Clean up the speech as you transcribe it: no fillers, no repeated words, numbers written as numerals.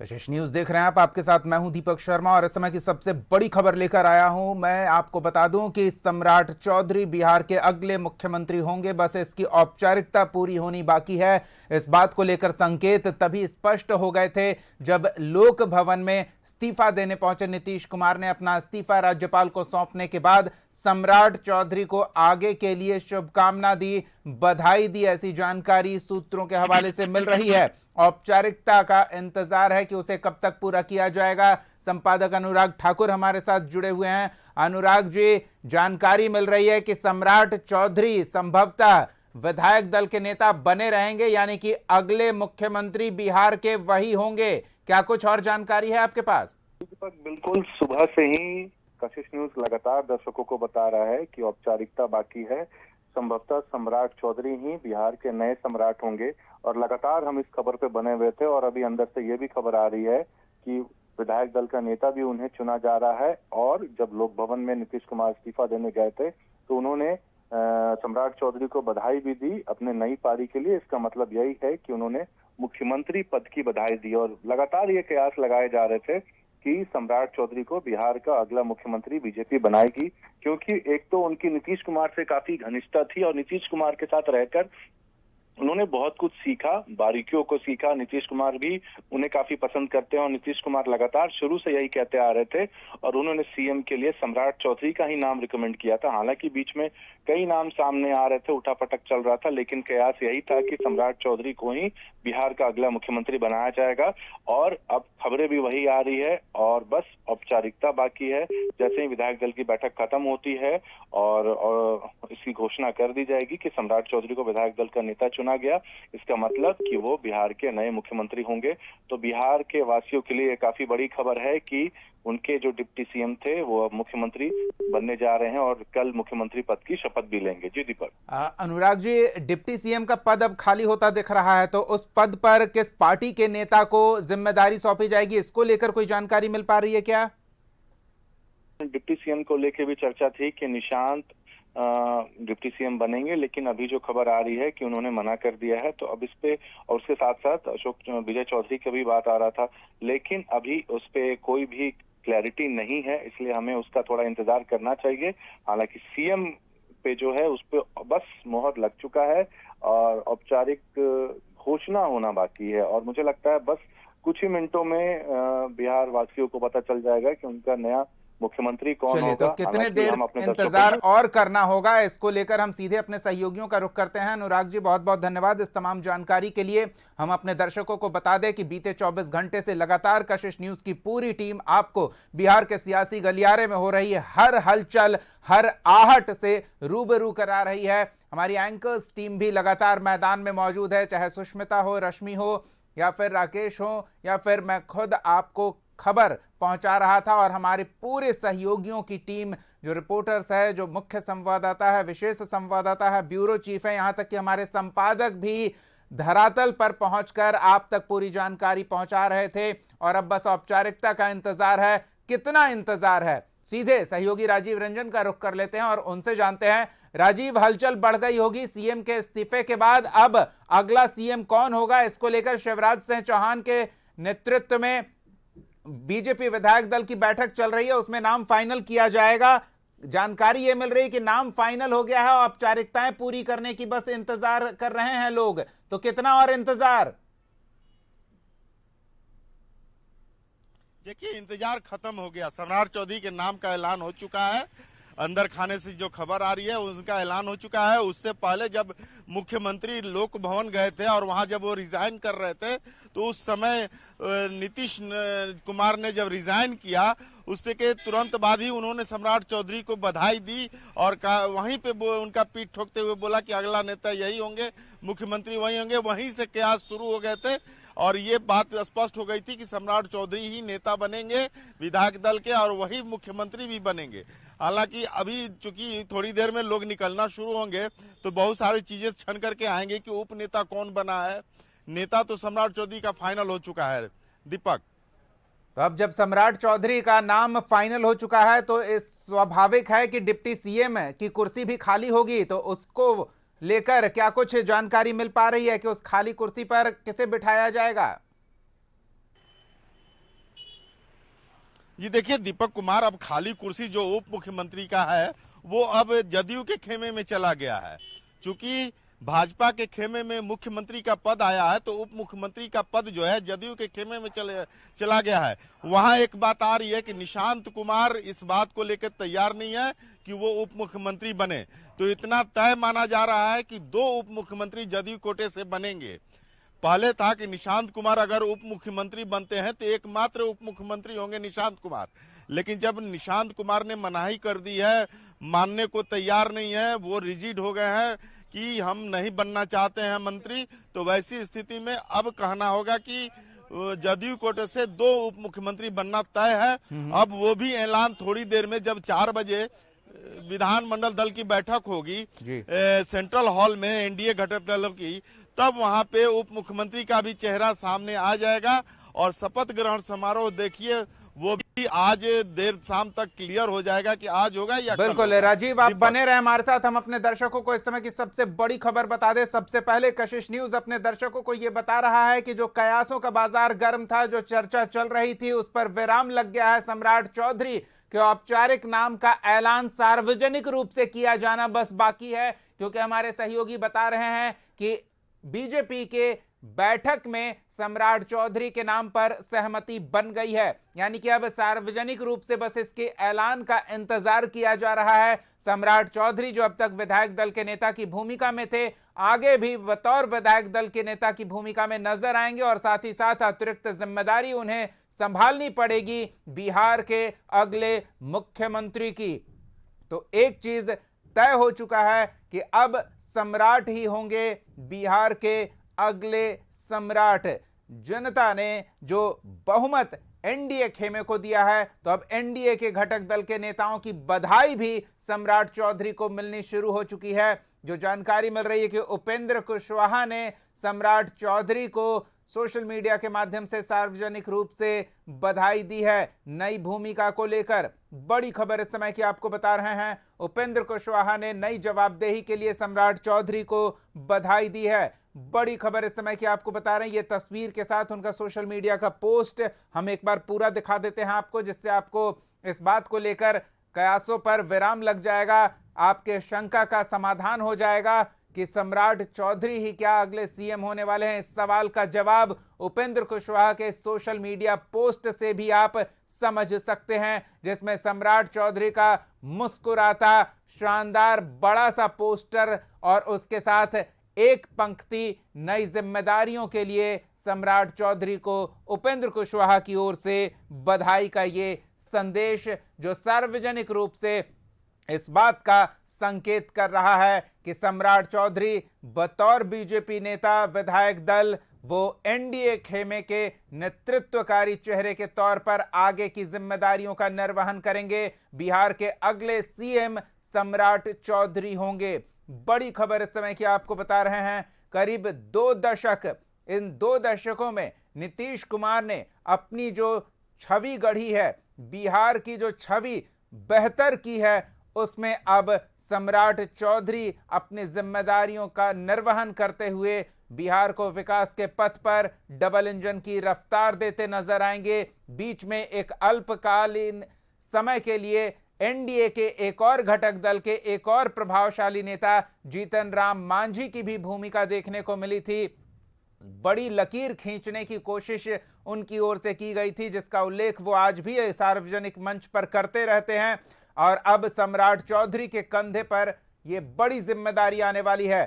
विशेष news देख रहे हैं आप। आपके साथ मैं हूं दीपक शर्मा और इस समय की सबसे बड़ी खबर लेकर आया हूं। मैं आपको बता दूं कि सम्राट चौधरी बिहार के अगले मुख्यमंत्री होंगे। बस इसकी औपचारिकता पूरी होनी बाकी है। इस बात को लेकर संकेत तभी स्पष्ट हो गए थे जब लोक भवन में इस्तीफा देने पहुंचे नीतीश कुमार ने अपना इस्तीफा राज्यपाल को सौंपने के बाद सम्राट चौधरी को आगे के लिए शुभकामना दी, बधाई दी। ऐसी जानकारी सूत्रों के हवाले से मिल रही है। औपचारिकता का इंतजार है कि उसे कब तक पूरा किया जाएगा। संपादक अनुराग ठाकुर हमारे साथ जुड़े हुए हैं। अनुराग जी, जानकारी मिल रही है कि सम्राट चौधरी संभवतः विधायक दल के नेता बने रहेंगे, यानी कि अगले मुख्यमंत्री बिहार के वही होंगे। क्या कुछ और जानकारी है आपके पास? बिल्कुल, सुबह से ही कशिश न्यूज लगातार दर्शकों को बता रहा है कि औपचारिकता बाकी है। संभवतः सम्राट चौधरी ही बिहार के नए सम्राट होंगे और लगातार हम इस खबर पे बने हुए थे और अभी अंदर से ये भी खबर आ रही है कि विधायक दल का नेता भी उन्हें चुना जा रहा है। और जब लोक भवन में नीतीश कुमार इस्तीफा देने गए थे तो उन्होंने सम्राट चौधरी को बधाई भी दी अपने नई पारी के लिए। इसका मतलब यही है कि उन्होंने मुख्यमंत्री पद की बधाई दी और लगातार ये कयास लगाए जा रहे थे कि सम्राट चौधरी को बिहार का अगला मुख्यमंत्री बीजेपी बनाएगी, क्योंकि एक तो उनकी नीतीश कुमार से काफी घनिष्ठता थी और नीतीश कुमार के साथ रहकर उन्होंने बहुत कुछ सीखा, बारीकियों को सीखा। नीतीश कुमार भी उन्हें काफी पसंद करते हैं और नीतीश कुमार लगातार शुरू से यही कहते आ रहे थे और उन्होंने सीएम के लिए सम्राट चौधरी का ही नाम रिकमेंड किया था। हालांकि बीच में कई नाम सामने आ रहे थे, उठापटक चल रहा था, लेकिन कयास यही था कि सम्राट चौधरी को ही बिहार का अगला मुख्यमंत्री बनाया जाएगा। और अब खबरें भी वही आ रही है और बस औपचारिकता बाकी है। जैसे ही विधायक दल की बैठक खत्म होती है और इसकी घोषणा कर दी जाएगी कि सम्राट चौधरी को विधायक दल का नेता चुना गया, इसका मतलब कि वो बिहार के नए मुख्यमंत्री होंगे। तो बिहार के वासियों के लिए काफी बड़ी खबर है कि उनके जो डिप्टी सीएम थे वो अब मुख्यमंत्री बनने जा रहे हैं और कल मुख्यमंत्री पद की शपथ भी लेंगे। जी दीपक। अनुराग जी, डिप्टी सीएम का पद अब खाली होता दिख रहा है, तो उस पद पर किस पार्टी के नेता को जिम्मेदारी सौंपी जाएगी, इसको लेकर कोई जानकारी मिल पा रही है क्या? डिप्टी सीएम को लेकर भी चर्चा थी कि निशांत डिप्टी सीएम बनेंगे, लेकिन अभी जो खबर आ रही है कि उन्होंने मना कर दिया है। तो अब इस पे और उसके साथ साथ अशोक विजय चौधरी की भी बात आ रहा था, लेकिन अभी उस पे कोई भी क्लैरिटी नहीं है, इसलिए हमें उसका थोड़ा इंतजार करना चाहिए। हालांकि सीएम पे जो है उस पे बस मोहर लग चुका है और औपचारिक घोषणा होना बाकी है और मुझे लगता है बस कुछ ही मिनटों में बिहार वासियों को पता चल जाएगा कि उनका नया मुख्यमंत्री कौन होगा। तो कितने देर इंतजार और करना होगा, इसको लेकर हम सीधे अपने सहयोगियों का रुख करते हैं। अनुराग जी, बहुत बहुत धन्यवाद इस तमाम जानकारी के लिए। हम अपने दर्शकों को बता दें कि बीते 24 घंटे से लगातार कशिश न्यूज की पूरी टीम आपको बिहार के सियासी गलियारे में हो रही है हर हलचल, हर आहट से रूबरू करा रही है। हमारी एंकर्स टीम भी लगातार मैदान में मौजूद है, चाहे सुष्मिता हो, रश्मि हो या फिर राकेश हो या फिर मैं खुद आपको खबर पहुंचा रहा था। और हमारे पूरे सहयोगियों की टीम, जो रिपोर्टर्स है, जो मुख्य संवाददाता है, विशेष संवाददाता है, ब्यूरो चीफ है, यहां तक कि हमारे संपादक भी धरातल पर पहुंचकर आप तक पूरी जानकारी पहुंचा रहे थे। और अब बस औपचारिकता का इंतजार है। कितना इंतजार है, सीधे सहयोगी राजीव रंजन का रुख कर लेते हैं और उनसे जानते हैं। राजीव, हलचल बढ़ गई होगी सीएम के इस्तीफे के बाद, अब अगला सीएम कौन होगा, इसको लेकर शिवराज सिंह चौहान के नेतृत्व में बीजेपी विधायक दल की बैठक चल रही है, उसमें नाम फाइनल किया जाएगा। जानकारी यह मिल रही है कि नाम फाइनल हो गया है, औपचारिकताएं पूरी करने की बस इंतजार कर रहे हैं लोग। तो कितना और इंतजार? देखिए, इंतजार खत्म हो गया। सम्राट चौधरी के नाम का ऐलान हो चुका है। अंदर खाने से जो खबर आ रही है उसका ऐलान हो चुका है। उससे पहले जब मुख्यमंत्री लोक भवन गए थे और वहां जब वो रिजाइन कर रहे थे तो उस समय नीतीश कुमार ने जब रिजाइन किया उससे के तुरंत बाद ही उन्होंने सम्राट चौधरी को बधाई दी और वहीं पे उनका पीठ ठोकते हुए बोला कि अगला नेता यही होंगे, मुख्यमंत्री वही होंगे। वहीं से कयास शुरू हो गए थे और ये बात स्पष्ट हो गई थी कि सम्राट चौधरी ही नेता बनेंगे विधायक दल के और वही मुख्यमंत्री भी बनेंगे। हालांकि अभी चूंकि थोड़ी देर में लोग निकलना शुरू होंगे तो बहुत सारी चीजें छन करके आएंगे कि उप नेता कौन बना है। नेता तो सम्राट चौधरी का फाइनल हो चुका है दीपक। तो अब जब सम्राट चौधरी का नाम फाइनल हो चुका है तो इस स्वाभाविक है कि डिप्टी सीएम की कुर्सी भी खाली होगी। तो उसको लेकर क्या कुछ जानकारी मिल पा रही है कि उस खाली कुर्सी पर किसे बिठाया जाएगा? जी देखिए, दीपक कुमार अब खाली कुर्सी जो उप मुख्यमंत्री का है वो अब जदयू के खेमे में चला गया है। चूंकि भाजपा के खेमे में मुख्यमंत्री का पद आया है तो उप मुख्यमंत्री का पद जो है जदयू के खेमे में चला गया है। वहां एक बात आ रही है कि निशांत कुमार इस बात को लेकर तैयार नहीं है कि वो उप मुख्यमंत्री बने। तो इतना तय माना जा रहा है कि 2 उप मुख्यमंत्री जदयू कोटे से बनेंगे। पहले था कि निशांत कुमार अगर उप मुख्यमंत्री बनते हैं तो एकमात्र उप मुख्यमंत्री होंगे निशांत कुमार, लेकिन जब निशांत कुमार ने मनाही कर दी है, मानने को तैयार नहीं है, वो रिजिड हो गए हैं कि हम नहीं बनना चाहते हैं मंत्री, तो वैसी स्थिति में अब कहना होगा कि जदयू कोटे से 2 उप मुख्यमंत्री बनना तय है। अब वो भी ऐलान थोड़ी देर में, जब 4 बजे विधानमंडल दल की बैठक होगी सेंट्रल हॉल में एनडीए घटक दलों की, तब वहां पे उप मुख्यमंत्री का भी चेहरा सामने आ जाएगा और शपथ ग्रहण समारोह देखिए वो भी आज देर शाम तक क्लियर हो जाएगा कि आज होगा या कल बिल्कुल। होगा। राजीव, आप बने रहे हमारे साथ। हम अपने दर्शकों को इस समय की सबसे बड़ी खबर बता दें। सबसे पहले कशिश न्यूज अपने दर्शकों को यह बता रहा है कि जो कयासों का बाजार गर्म था, जो चर्चा चल रही थी, उस पर विराम लग गया है। सम्राट चौधरी के औपचारिक नाम का ऐलान सार्वजनिक रूप से किया जाना बस बाकी है, क्योंकि हमारे सहयोगी बता रहे हैं कि बीजेपी के बैठक में सम्राट चौधरी के नाम पर सहमति बन गई है। यानी कि अब सार्वजनिक रूप से बस इसके ऐलान का इंतजार किया जा रहा है। सम्राट चौधरी जो अब तक विधायक दल के नेता की भूमिका में थे, आगे भी बतौर विधायक दल के नेता की भूमिका में नजर आएंगे और साथ ही साथ अतिरिक्त जिम्मेदारी उन्हें संभालनी पड़ेगी बिहार के अगले मुख्यमंत्री की। तो एक चीज तय हो चुका है कि अब सम्राट ही होंगे बिहार के अगले सम्राट। जनता ने जो बहुमत एनडीए खेमे को दिया है, तो अब एनडीए के घटक दल के नेताओं की बधाई भी सम्राट चौधरी को मिलनी शुरू हो चुकी है। जो जानकारी मिल रही है कि उपेंद्र कुशवाहा ने सम्राट चौधरी को सोशल मीडिया के माध्यम से सार्वजनिक रूप से बधाई दी है नई भूमिका को लेकर। बड़ी खबर इस समय की आपको बता रहे हैं, उपेंद्र कुशवाहा ने नई जवाबदेही के लिए सम्राट चौधरी को बधाई दी है। बड़ी खबर इस समय की आपको बता रहे हैं, ये तस्वीर के साथ उनका सोशल मीडिया का पोस्ट हम एक बार पूरा दिखा देते हैं आपको, जिससे आपको इस बात को लेकर कयासों पर विराम लग जाएगा, आपके शंका का समाधान हो जाएगा कि सम्राट चौधरी ही क्या अगले सीएम होने वाले हैं। इस सवाल का जवाब उपेंद्र कुशवाहा के सोशल मीडिया पोस्ट से भी आप समझ सकते हैं, जिसमें सम्राट चौधरी का मुस्कुराता शानदार बड़ा सा पोस्टर और उसके साथ एक पंक्ति नई जिम्मेदारियों के लिए सम्राट चौधरी को उपेंद्र कुशवाहा की ओर से बधाई का ये संदेश, जो सार्वजनिक रूप से इस बात का संकेत कर रहा है कि सम्राट चौधरी बतौर बीजेपी नेता विधायक दल वो एनडीए खेमे के नेतृत्वकारी चेहरे के तौर पर आगे की जिम्मेदारियों का निर्वहन करेंगे। बिहार के अगले सीएम सम्राट चौधरी होंगे। बड़ी खबर इस समय की आपको बता रहे हैं, करीब 2 दशक, इन 2 दशकों में नीतीश कुमार ने अपनी जो छवि गढ़ी है, बिहार की जो छवि बेहतर की है, उसमें अब सम्राट चौधरी अपनी जिम्मेदारियों का निर्वहन करते हुए बिहार को विकास के पथ पर डबल इंजन की रफ्तार देते नजर आएंगे। बीच में एक अल्पकालीन समय के लिए एनडीए के एक और घटक दल के एक और प्रभावशाली नेता जीतन राम मांझी की भी भूमिका देखने को मिली थी। बड़ी लकीर खींचने की कोशिश उनकी ओर से की गई थी, जिसका उल्लेख वो आज भी सार्वजनिक मंच पर करते रहते हैं। और अब सम्राट चौधरी के कंधे पर यह बड़ी जिम्मेदारी आने वाली है।